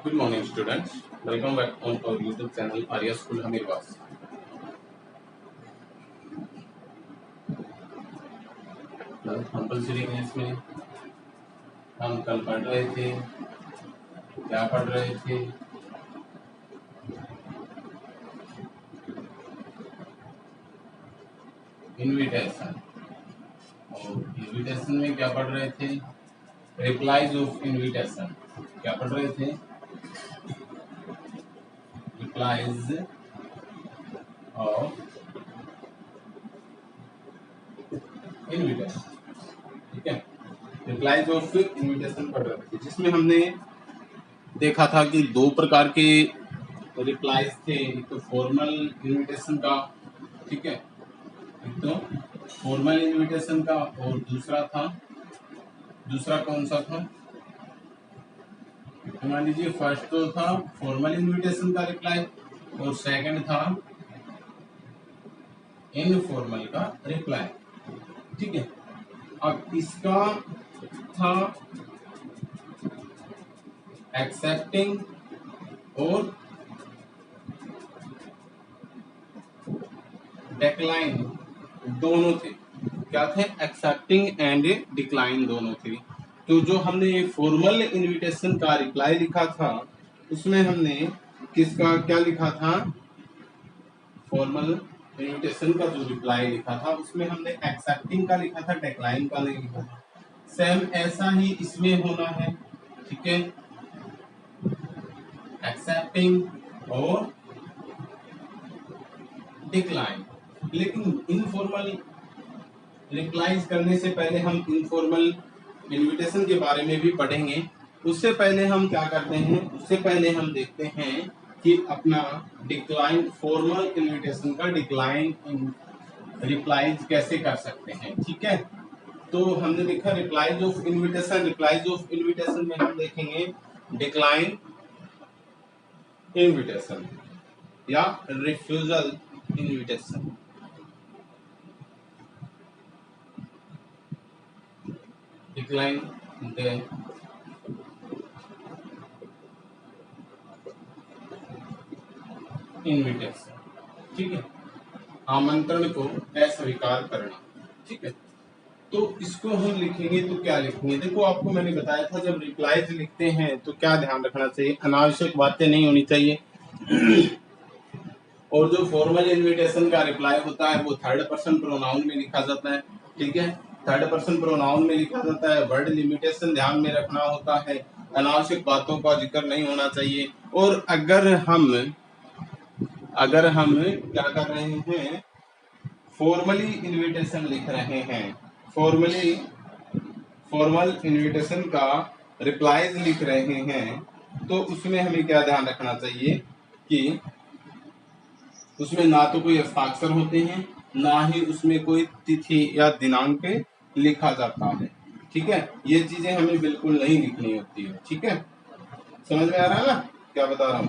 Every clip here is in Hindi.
Good morning, students. Welcome back on our YouTube channel Arya School Hamirwas. Compulsory English में हम कल पढ़ रहे थे, क्या पढ़ रहे थे? इनविटेशन। और इनविटेशन में क्या पढ़ रहे थे? Replies of invitation. क्या पढ़ रहे थे? Replies of invitation. ठीक है, रिप्लाईज ऑफ इनविटेशन पढ़ रहे थे, जिसमें हमने देखा था कि दो प्रकार के रिप्लाईज थे। एक तो फॉर्मल इनविटेशन का, ठीक है, एक तो फॉर्मल इनविटेशन का, और दूसरा कौन सा था? मान लीजिए फर्स्ट तो था फॉर्मल इनविटेशन का रिप्लाई, और सेकंड था इनफॉर्मल का रिप्लाई। ठीक है, अब इसका था एक्सेप्टिंग और डिक्लाइन दोनों थे। क्या थे? एक्सेप्टिंग एंड डिक्लाइन दोनों थे। तो जो हमने फॉर्मल इनविटेशन का रिप्लाई लिखा था, उसमें हमने किसका क्या लिखा था? फॉर्मल इनविटेशन का जो रिप्लाई लिखा था, उसमें हमने एक्सेप्टिंग का लिखा था, डिक्लाइन का नहीं लिखा था। सेम ऐसा ही इसमें होना है। ठीक है, एक्सेप्टिंग और डिक्लाइन। लेकिन इनफॉर्मल रिप्लाईज करने से पहले हम इनफॉर्मल इनविटेशन के बारे में भी पढ़ेंगे। उससे पहले हम क्या करते हैं? उससे पहले हम देखते हैं कि अपना डिक्लाइन फॉर्मल इनविटेशन का डिक्लाइन रिप्लाईज कैसे कर सकते हैं। ठीक है, तो हमने देखा replies of invitation. Replies of invitation में हम देखेंगे डिक्लाइन इनविटेशन या refusal invitation. Decline the invitation. ठीक है, आमंत्रण को अस्वीकार करना। ठीक है, तो इसको हम लिखेंगे तो क्या लिखेंगे? देखो, आपको मैंने बताया था जब रिप्लाईज लिखते हैं तो क्या ध्यान रखना चाहिए? अनावश्यक बातें नहीं होनी चाहिए। और जो फॉर्मल इनविटेशन का रिप्लाई होता है वो थर्ड पर्सन प्रोनाउन में लिखा जाता है। ठीक है, थर्ड पर्सन प्रोनाउन में लिखा जाता है। वर्ड लिमिटेशन ध्यान में रखना होता है, अनावश्यक बातों का जिक्र नहीं होना चाहिए। और अगर हम क्या कर रहे हैं? फॉर्मली इनविटेशन लिख रहे हैं, फॉर्मल इनविटेशन का रिप्लाईज लिख रहे हैं, तो उसमें हमें क्या ध्यान रखना चाहिए कि उसमें ना तो कोई हस्ताक्षर होते हैं, ना ही उसमें कोई तिथि या दिनांक लिखा जाता है। ठीक है, ये चीजें हमें बिल्कुल नहीं लिखनी होती है। ठीक है, समझ में आ रहा है ना क्या बता रहा हूं?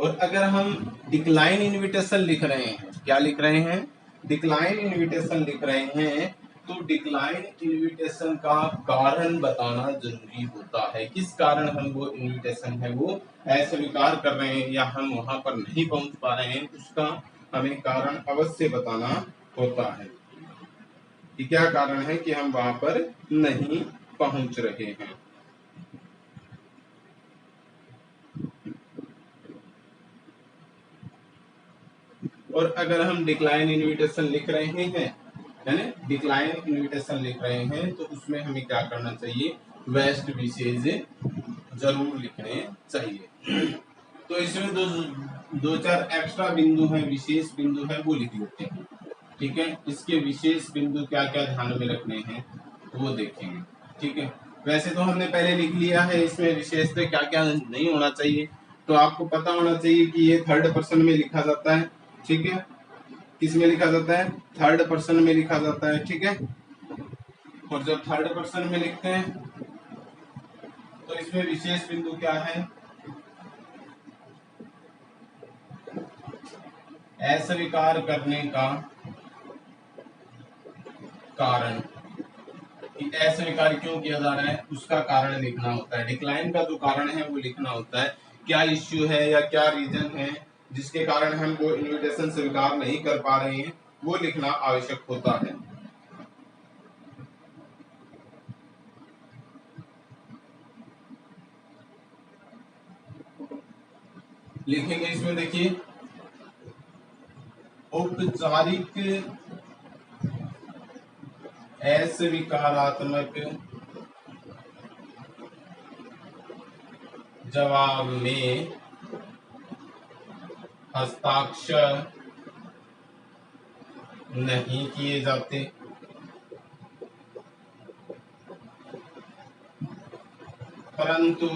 और अगर हम डिक्लाइन इनविटेशन लिख रहे हैं, क्या लिख रहे हैं? डिक्लाइन इनविटेशन लिख रहे हैं, तो डिक्लाइन इनविटेशन का कारण बताना जरूरी होता है। किस कारण हम वो इनविटेशन है वो अस्वीकार कर रहे हैं या हम वहां पर नहीं पहुंच पा रहे हैं, उसका हमें कारण अवश्य बताना होता है कि क्या कारण है कि हम वहां पर नहीं पहुंच रहे हैं। और अगर हम डिक्लाइन इनविटेशन लिख रहे हैं, है ना, डिक्लाइन इनविटेशन लिख रहे हैं, तो उसमें हमें क्या करना चाहिए? वेस्ट विशेष जरूर लिखने चाहिए। तो इसमें दो चार एक्स्ट्रा बिंदु हैं, विशेष बिंदु है, वो लिख लेते हैं। ठीक है, इसके विशेष बिंदु क्या क्या ध्यान में रखने हैं वो देखेंगे। ठीक है, वैसे तो हमने पहले लिख लिया है इसमें विशेष पे क्या क्या नहीं होना चाहिए। तो आपको पता होना चाहिए कि ये थर्ड पर्सन में लिखा जाता है। ठीक है, किस में लिखा जाता है? थर्ड पर्सन में लिखा जाता है। ठीक है, और जब थर्ड पर्सन में लिखते हैं तो इसमें विशेष बिंदु क्या है? अस्वीकार करने का कारण। कि अस्वीकार क्यों किया जा रहा है उसका कारण लिखना होता है। डिक्लाइन का जो कारण है वो लिखना होता है, क्या इश्यू है या क्या रीजन है जिसके कारण हम वो इनविटेशन स्वीकार नहीं कर पा रहे हैं, वो लिखना आवश्यक होता है। लिखेंगे इसमें, देखिए औपचारिक अस्वीकारात्मक जवाब में हस्ताक्षर नहीं किए जाते, परंतु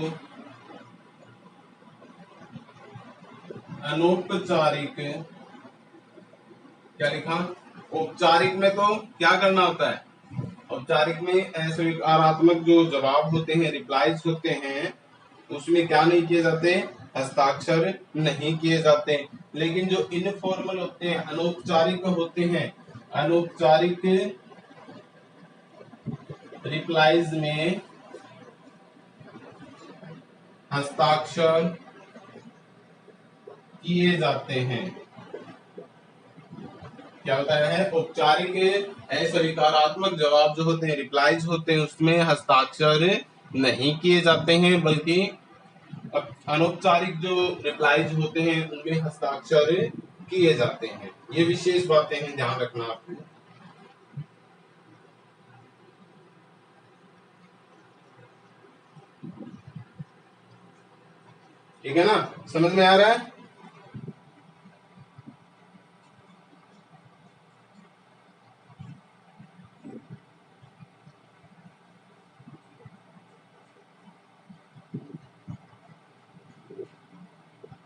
अनौपचारिक, क्या लिखा, औपचारिक में तो क्या करना होता है, औपचारिक में अस्वीकारात्मक जो जवाब होते हैं, रिप्लाईज होते हैं, उसमें क्या नहीं किए जाते, हस्ताक्षर नहीं किए जाते। लेकिन जो इनफॉर्मल होते हैं, अनौपचारिक होते हैं, अनौपचारिक रिप्लाईज में हस्ताक्षर किए जाते हैं। क्या होता है, औपचारिक अस्वीकारात्मक जवाब जो होते हैं, रिप्लाईज होते हैं, उसमें हस्ताक्षर नहीं किए जाते हैं, बल्कि अनौपचारिक जो रिप्लाईज होते हैं उनमें हस्ताक्षर किए जाते हैं। ये विशेष बातें हैं, ध्यान रखना आपको। ठीक है ना, समझ में आ रहा है?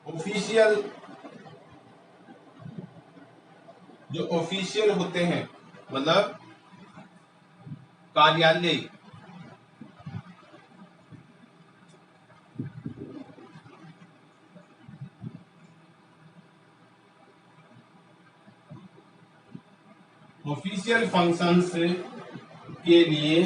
ऑफिशियल, जो ऑफिशियल होते हैं, मतलब कार्यालय, ऑफिशियल फंक्शंस के लिए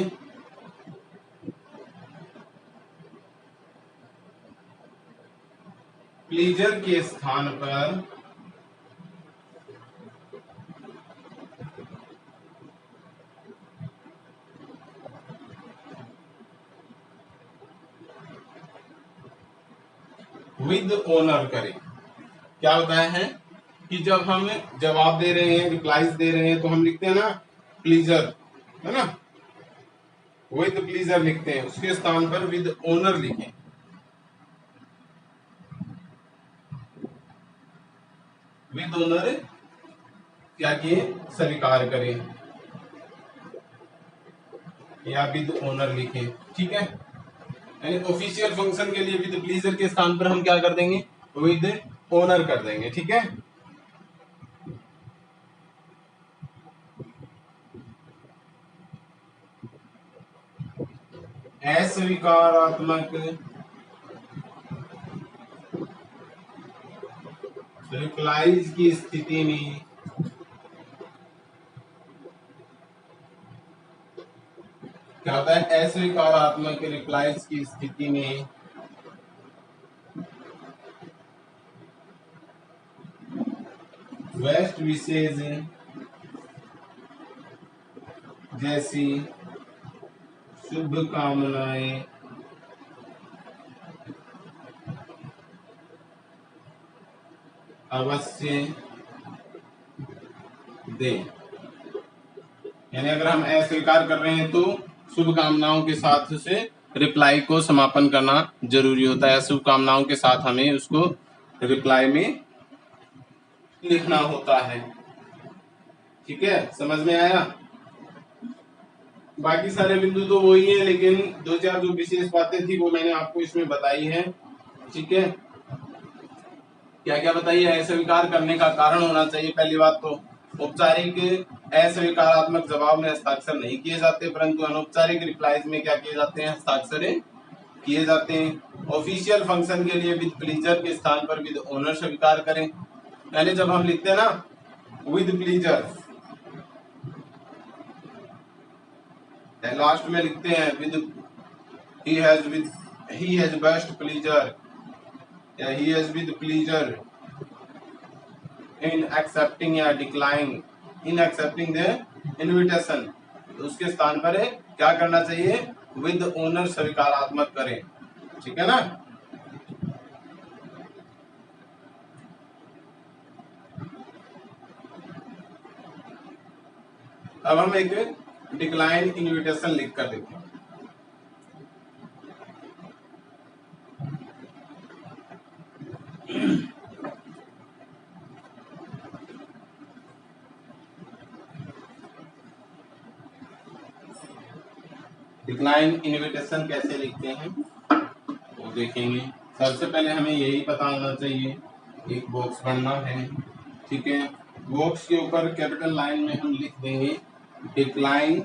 प्लीजर के स्थान पर विद ओनर करें। क्या होता है कि जब हम जवाब दे रहे हैं, रिप्लाईज दे रहे हैं, तो हम लिखते हैं ना प्लीजर, है ना, विद प्लीजर लिखते हैं, उसके स्थान पर विद ओनर लिखें। विद ओनर क्या किए, स्वीकार करें, या विद ओनर लिखें। ठीक है, यानी ऑफिशियल फंक्शन के लिए विद प्लीजर के स्थान पर हम क्या कर देंगे, विद ओनर कर देंगे। ठीक है, अस्वीकारात्मक रिप्लाईज की स्थिति में क्या होता है, अस्वीकारात्मक रिप्लाईज की स्थिति में वेस्ट विशेष जैसी शुभकामनाएं अवश्य दें। यानी अगर हम अस्वीकार कर रहे हैं तो शुभकामनाओं के साथ उसे रिप्लाई को समापन करना जरूरी होता है। शुभकामनाओं के साथ हमें उसको रिप्लाई में लिखना होता है। ठीक है, समझ में आया? बाकी सारे बिंदु तो वही है, लेकिन दो चार जो विशेष बातें थी वो मैंने आपको इसमें बताई है। ठीक है, क्या क्या बताइए, अस्वीकार करने का कारण होना चाहिए। पहली बात तो औपचारिक अस्वीकारात्मक जवाब में हस्ताक्षर नहीं किए जाते, परंतु अनौपचारिक रिप्लाईज में क्या किए जाते हैं, हस्ताक्षर किए जाते हैं। ऑफिशियल फंक्शन के लिए विद प्लीजर के स्थान पर विद ओनर स्वीकार करें। यानी जब हम लिखते हैं ना विद प्लीजर, लास्ट में लिखते हैं with he has best pleasure या he has with pleasure in accepting या decline in accepting the invitation. उसके स्थान पर क्या करना चाहिए, विद ओनर स्वीकारात्मक करें, ठीक है ना। अब हम एक डिक्लाइन इनविटेशन लिख कर देखें। डिक्लाइन इनविटेशन कैसे लिखते हैं वो देखेंगे। सबसे पहले हमें यही पता होना चाहिए, एक बॉक्स बनना है, ठीक है। बॉक्स के ऊपर कैपिटल लाइन में हम लिख देंगे decline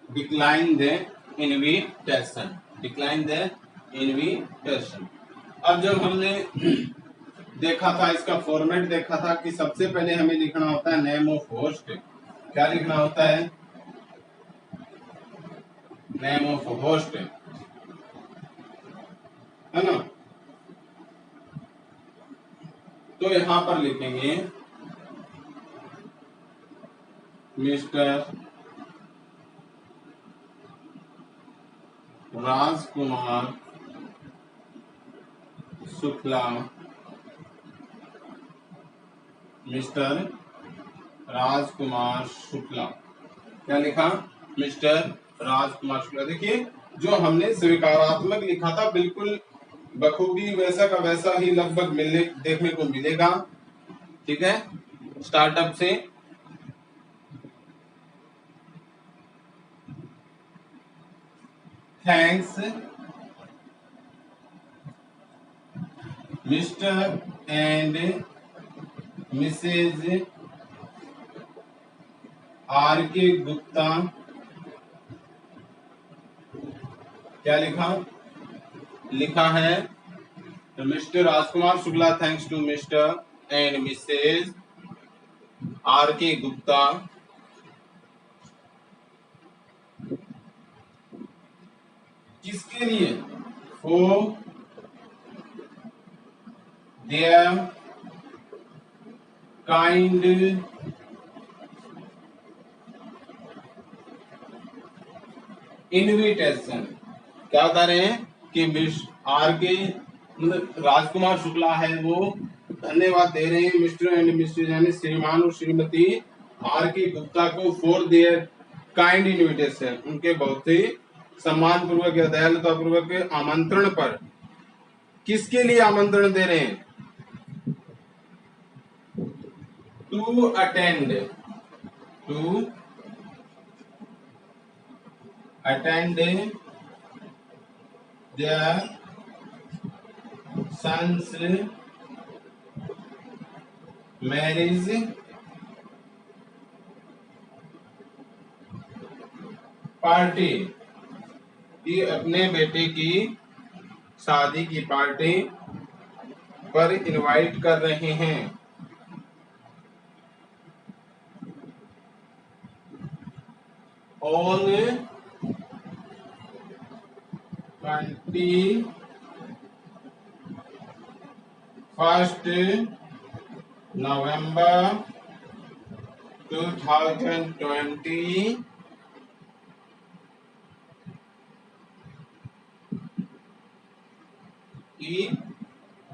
decline the invitation, decline the invitation. अब जब हमने देखा था, इसका फॉर्मेट देखा था कि सबसे पहले हमें लिखना होता है नेम ऑफ होस्ट। क्या लिखना होता है, नेम ऑफ होस्ट, है ना। तो यहां पर लिखेंगे मिस्टर राजकुमार शुक्ला, मिस्टर राजकुमार शुक्ला। क्या लिखा, मिस्टर राजकुमार शुक्ला। देखिए जो हमने स्वीकारात्मक लिखा था बिल्कुल बखूबी वैसा का वैसा ही लगभग मिलने देखने को मिलेगा, ठीक है। स्टार्टअप से thanks mister and Mrs R K Gupta. क्या लिखा, लिखा है Mr Rajkumar Shukla thanks to mister and Mrs R K Gupta किसके लिए, फॉर देयर काइंड इनविटेशन। क्या बता रहे हैं कि मिस आर के राजकुमार शुक्ला है वो धन्यवाद दे रहे हैं मिस्टर एंड मिसेज यानी श्रीमान और श्रीमती आर के गुप्ता को फॉर देयर काइंड इनविटेशन, उनके बहुत ही सम्मान पूर्वक या दयालुता पूर्वक आमंत्रण पर। किसके लिए आमंत्रण दे रहे हैं, to attend, to attend their son's marriage party, कि अपने बेटे की शादी की पार्टी पर इनवाइट कर रहे हैं। ऑन 21 नवंबर 2020 की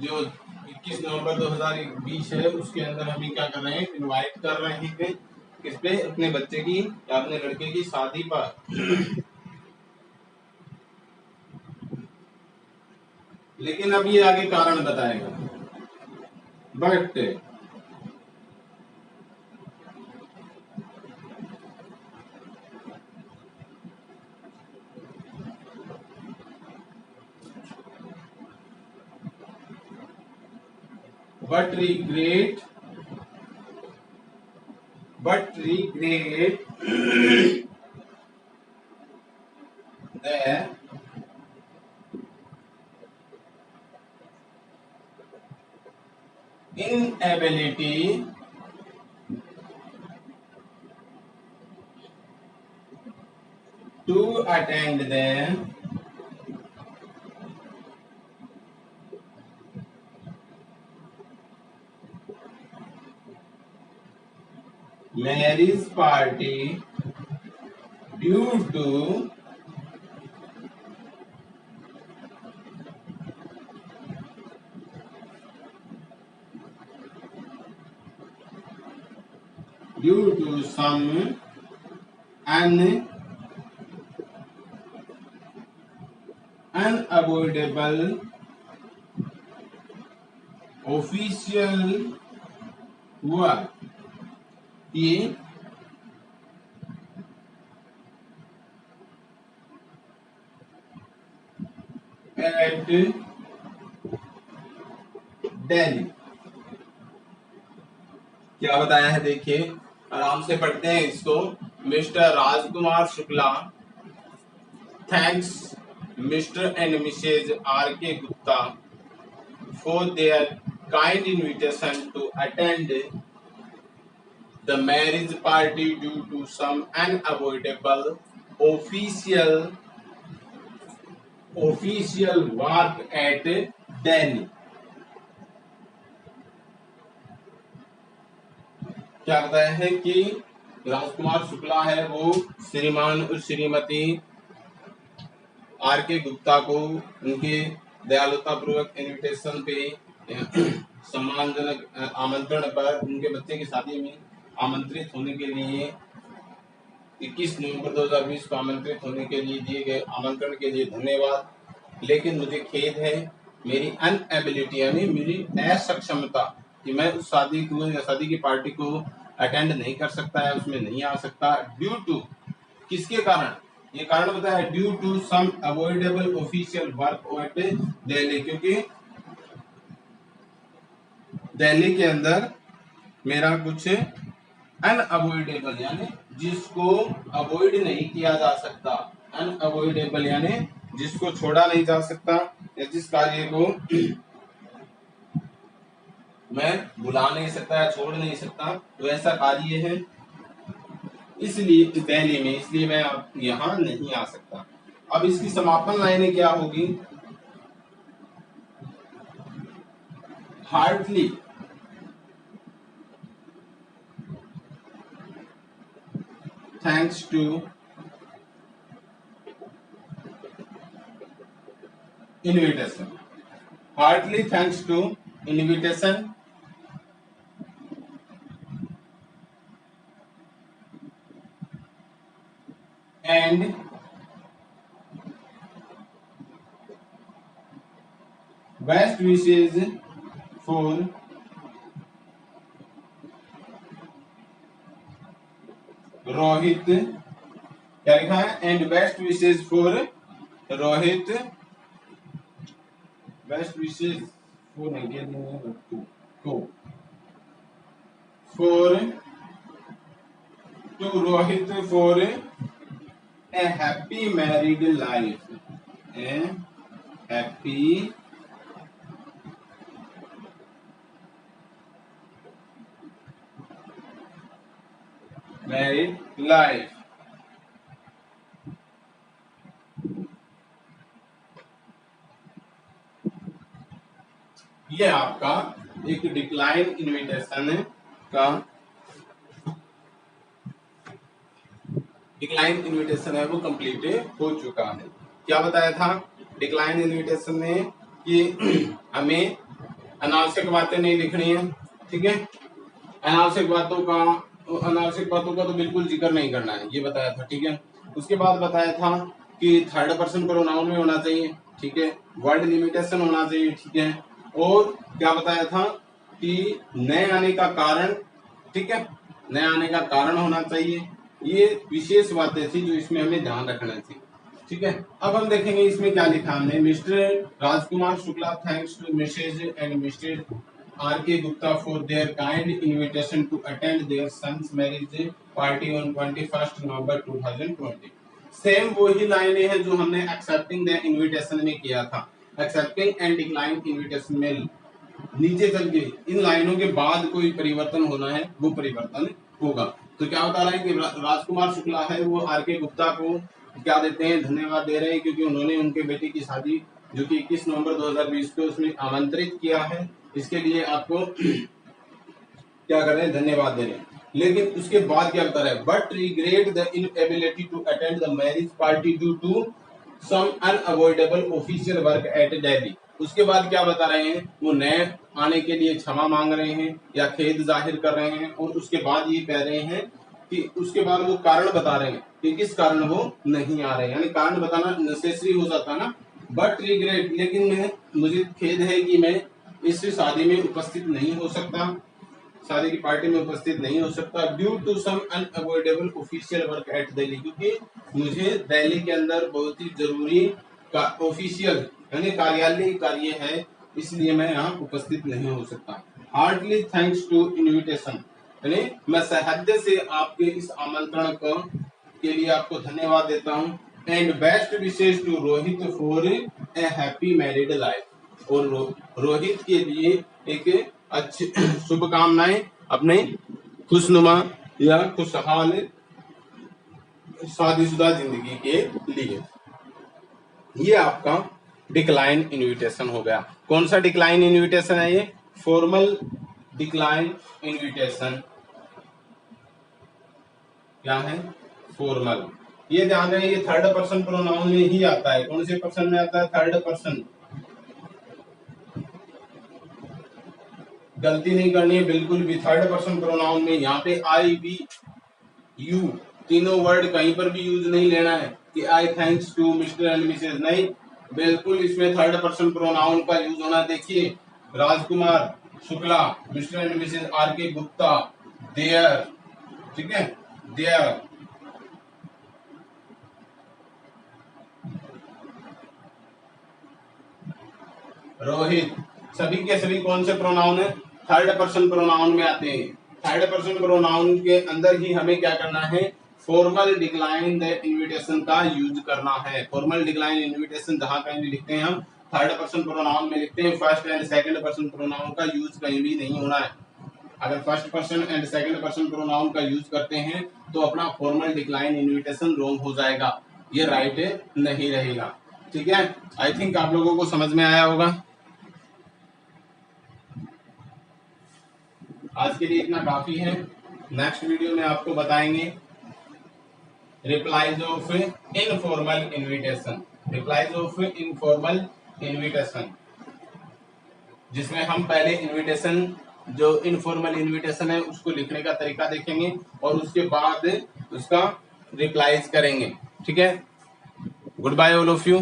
जो 21 नवंबर 2020 है उसके अंदर हम क्या कर रहे हैं, इनवाइट कर रहे हैं किस पे, अपने बच्चे की या अपने लड़के की शादी पर। लेकिन अब ये आगे कारण बताएगा, but but regret the inability to attend the marriage party due to some unavoidable official work at Delhi. क्या बताया है देखिए, आराम से पढ़ते हैं इसको। Mister Rajkumar Shukla thanks mister and Mrs R K Gupta for their kind invitation to attend the marriage party due to some unavoidable official work at Delhi. क्या बताया है कि राजकुमार शुक्ला है वो श्रीमान और श्रीमती आर के गुप्ता को उनके दयालुता पूर्वक इनविटेशन पे सम्मानजनक आमंत्रण पर उनके बच्चे की शादी में आमंत्रित होने के लिए 21 नवंबर 2020 को आमंत्रित होने के लिए दिए गए आमंत्रण के लिए धन्यवाद। लेकिन मुझे खेद है, मेरी अनएबिलिटी यानी मेरी असक्षमता कि मैं उस शादी की पार्टी को अटेंड नहीं कर सकता है, उसमें नहीं आ सकता। ड्यू टू किसके कारण, ये कारण बताया है, due to some avoidable official work at Delhi, क्योंकि दिल्ली के अंदर मेरा कुछ अनअवॉइडेबल यानी जिसको अवॉइड नहीं किया जा सकता, अनअवॉइडेबल यानी जिसको छोड़ा नहीं जा सकता या जिस कार्य को मैं बुला नहीं सकता या छोड़ नहीं सकता, तो ऐसा कार्य है इसलिए दिल्ली में, इसलिए मैं अब यहाँ नहीं आ सकता। अब इसकी समापन लाइनें क्या होगी, heartily thanks to invitation, heartily thanks to invitation and best wishes for Rohit, क्या लिखा है, and best wishes for Rohit, best wishes for to Rohit for a happy married life, a happy married life. ये आपका एक डिक्लाइन इन्विटेशन का है वो कंप्लीट हो चुका है। क्या बताया था डिक्लाइन इन्विटेशन में कि हमें अनावश्यक बातें नहीं लिखनी है, ठीक है, अनावश्यक बातों का तो बिल्कुल जिक्र नहीं करना है, ये बताया था, ठीक है। उसके बाद बताया था कि थर्ड पर्सन प्रोनाउन में होना चाहिए, ठीक है, वर्ड लिमिटेशन होना चाहिए, ठीक है, और क्या बताया था कि नए आने का कारण, ठीक है, नए आने का कारण होना चाहिए। ये विशेष बातें थी जो इसमें हमें ध्यान रखना थी, ठीक है। अब हम देखेंगे इसमें क्या लिखा हमने, mister Rajkumar Shukla thanks to Mrs and mister R.K. Gupta for their kind invitation to attend their son's marriage party on 21st November 2020. Same वही लाइनें हैं जो हमने एक्सेप्टिंग द इनविटेशन में किया था। एक्सेप्टिंग एंड डिक्लाइन इनविटेशन में नीचे चल के इन लाइनों के बाद कोई परिवर्तन होना है, वो परिवर्तन होगा। तो क्या बता रहा है कि राजकुमार शुक्ला है वो आर.के. गुप्ता को क्या देते हैं, धन्यवाद दे रहे हैं, क्योंकि उन्होंने उनके बेटे की शादी जो कि 21 नवंबर 2020 को उसमें आमंत्रित किया है। इसके लिए आपको क्या कर रहे हैं, धन्यवाद दे रहे हैं। लेकिन उसके बाद क्या बता रहा है, but regret the inability to attend the marriage party due to some unavoidable official work at Delhi. उसके बाद क्या बता रहे हैं, वो नए आने के लिए क्षमा मांग रहे हैं या खेद जाहिर कर रहे हैं, और उसके बाद ये कह रहे हैं कि उसके बाद वो कारण बता रहे हैं कि किस कारण वो नहीं आ रहे हैं, यानी कारण बताना नेसेसरी हो जाता ना। बट रिग्रेट, लेकिन मुझे खेद है कि मैं इस शादी में उपस्थित नहीं हो सकता, शादी की पार्टी में उपस्थित नहीं हो सकता, due to some unavoidable official work at Delhi, क्योंकि मुझे दिल्ली के अंदर बहुत ही जरूरी ऑफिशियल यानी कार्यालय कार्य है, इसलिए मैं यहाँ उपस्थित नहीं हो सकता। हार्टली थैंक्स टू इनविटेशन, यानी मैं सहृदय से आपके इस आमंत्रण के लिए आपको धन्यवाद देता हूँ। And best wishes to Rohit for a happy married life, और रोहित के लिए एक अच्छी शुभकामनाएं अपने खुशनुमा या खुशहाल शादीशुदा जिंदगी के लिए। ये आपका डिक्लाइन इनविटेशन हो गया। कौन सा डिक्लाइन इनविटेशन है ये, फॉर्मल डिक्लाइन इनविटेशन। क्या है, फॉर्मल। ये ध्यान रहे ये थर्ड पर्सन प्रोनाउन में ही आता है। कौन से पर्सन में आता है, थर्ड पर्सन। गलती नहीं करनी है बिल्कुल भी, थर्ड पर्सन प्रोनाउन में। यहाँ पे आई वी यू तीनों वर्ड कहीं पर भी यूज नहीं लेना है कि I thanks to mister and Mrs, नहीं, बिल्कुल इसमें थर्ड पर्सन प्रोनाउन का यूज होना। देखिए, Rajkumar Shukla, Mister and Mrs R K. Gupta, their, ठीक है, देयर, रोहित, सभी के सभी कौन से प्रोनाउन है, थर्ड पर्सन प्रोनाउन में आते हैं। थर्ड पर्सन प्रोनाउन के अंदर ही हमें क्या करना है, फॉर्मल डिक्लाइन द इनविटेशन का यूज करना है। फॉर्मल डिक्लाइन इनविटेशन जहां कहीं भी लिखते हैं हम थर्ड पर्सन प्रोनाउन में लिखते हैं, first and second person pronoun का यूज कहीं भी नहीं होना है। अगर first person and second person pronoun का यूज करते हैं तो अपना फॉर्मल डिक्लाइन इनविटेशन रॉन्ग हो जाएगा, ये राइट नहीं रहेगा। ठीक है, आई थिंक आप लोगों को समझ में आया होगा। आज के लिए इतना काफी है। नेक्स्ट वीडियो में आपको बताएंगे replies of informal invitation, replies of informal invitation, जिसमें हम पहले इनविटेशन जो इनफॉर्मल इनविटेशन है उसको लिखने का तरीका देखेंगे और उसके बाद उसका रिप्लाईज करेंगे। ठीक है, good bye all of you.